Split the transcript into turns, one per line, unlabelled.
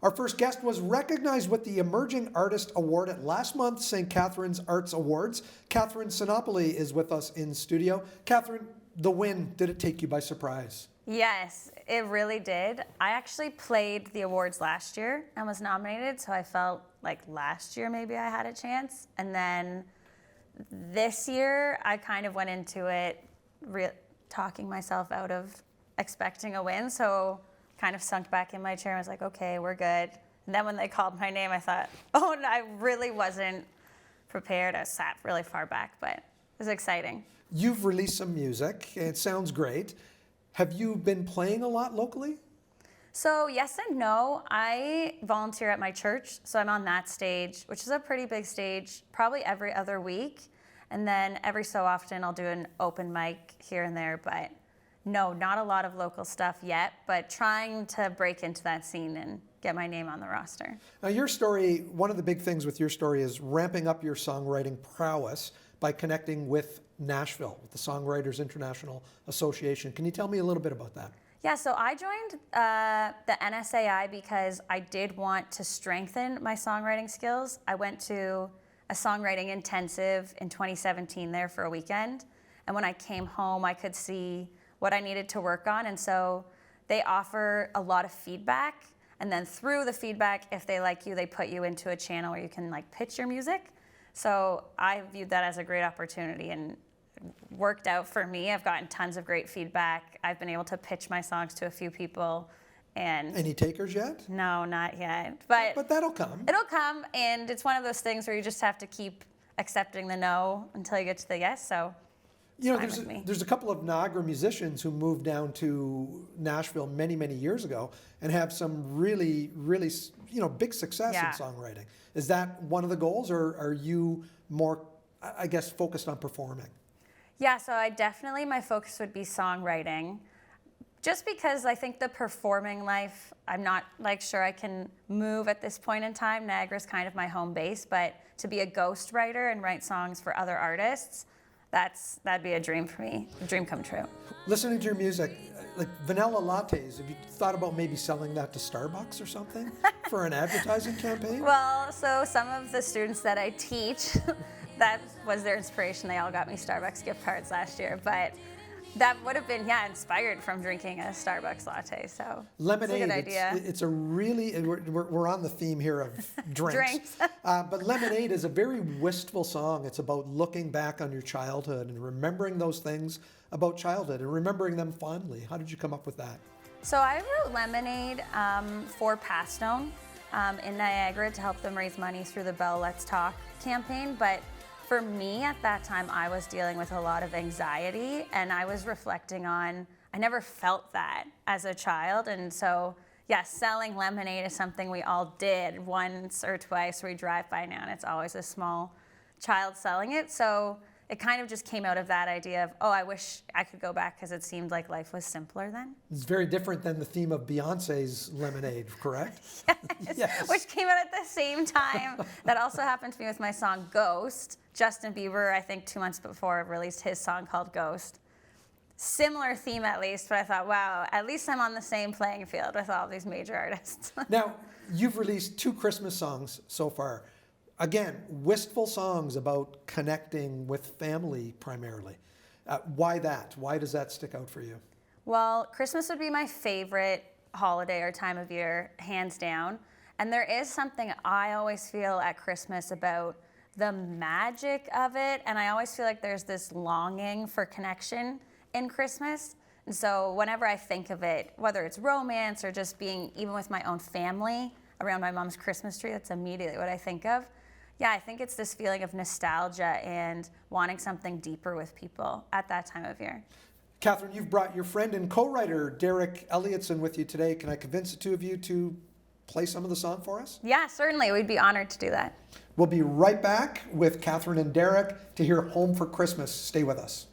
Our first guest was recognized with the Emerging Artist Award at last month's St. Catharines Arts Awards. Kathryn Sinopoli is with us in studio. Kathryn, the win, did it take you by surprise?
Yes, it really did. I actually played the awards last year and was nominated, so I felt like last year maybe I had a chance. And then this year, I kind of went into it talking myself out of expecting a win, so kind of sunk back in my chair and was like, okay, we're good. And then when they called my name, I thought, oh, no, I really wasn't prepared. I sat really far back, but it was exciting.
You've released some music. It sounds great. Have you been playing a lot locally?
So yes and no. I volunteer at my church, so I'm on that stage, which is a pretty big stage, probably every other week. And then every so often I'll do an open mic here and there, but no, not a lot of local stuff yet, but trying to break into that scene and get my name on the roster.
Now your story, one of the big things with your story is ramping up your songwriting prowess by connecting with Nashville, with the Songwriters International Association. Can you tell me a little bit about that?
Yeah, so I joined the NSAI because I did want to strengthen my songwriting skills. I went to a songwriting intensive in 2017 there for a weekend. And when I came home, I could see what I needed to work on. And so they offer a lot of feedback. And then through the feedback, if they like you, they put you into a channel where you can like pitch your music. So I viewed that as a great opportunity and worked out for me. I've gotten tons of great feedback. I've been able to pitch my songs to a few people. And
any takers yet?
No, not yet. But
that'll come.
It'll come, and it's one of those things where you just have to keep accepting the no until you get to the yes. So
you know, there's a couple of Niagara musicians who moved down to Nashville many, many years ago and have some really, really, big success in songwriting. Is that one of the goals, or are you more, I guess, focused on performing?
Yeah, so my focus would be songwriting. Just because I think the performing life, I'm not sure I can move at this point in time. Niagara's kind of my home base, but to be a ghostwriter and write songs for other artists, that'd be a dream for me, a dream come true.
Listening to your music, like vanilla lattes, have you thought about maybe selling that to Starbucks or something for an advertising campaign?
Well, so some of the students that I teach, that was their inspiration. They all got me Starbucks gift cards last year, but that would have been, inspired from drinking a Starbucks latte. So
lemonade,
it's a good idea.
It's a really, we're on the theme here of drinks. But Lemonade is a very wistful song. It's about looking back on your childhood and remembering those things about childhood and remembering them fondly. How did you come up with that?
So I wrote Lemonade for Pastone in Niagara to help them raise money through the Bell Let's Talk campaign. But for me at that time, I was dealing with a lot of anxiety, and I was reflecting on, I never felt that as a child. And so, selling lemonade is something we all did once or twice. We drive by now, and it's always a small child selling it. So it kind of just came out of that idea of, I wish I could go back because it seemed like life was simpler then.
It's very different than the theme of Beyonce's Lemonade, correct?
Yes. Yes. Which came out at the same time. That also happened to me with my song Ghost. Justin Bieber, I think 2 months before, released his song called Ghost. Similar theme at least, but I thought, wow, at least I'm on the same playing field with all these major artists.
Now, you've released 2 Christmas songs so far. Again, wistful songs about connecting with family primarily. Why that? Why does that stick out for you?
Well, Christmas would be my favorite holiday or time of year, hands down. And there is something I always feel at Christmas about the magic of it. And I always feel like there's this longing for connection in Christmas. And so whenever I think of it, whether it's romance or just being even with my own family around my mom's Christmas tree, that's immediately what I think of. Yeah, I think it's this feeling of nostalgia and wanting something deeper with people at that time of year.
Kathryn, you've brought your friend and co-writer Derek Elliotson with you today. Can I convince the two of you to play some of the song for us?
Yeah, certainly. We'd be honored to do that.
We'll be right back with Kathryn and Derek to hear Home for Christmas. Stay with us.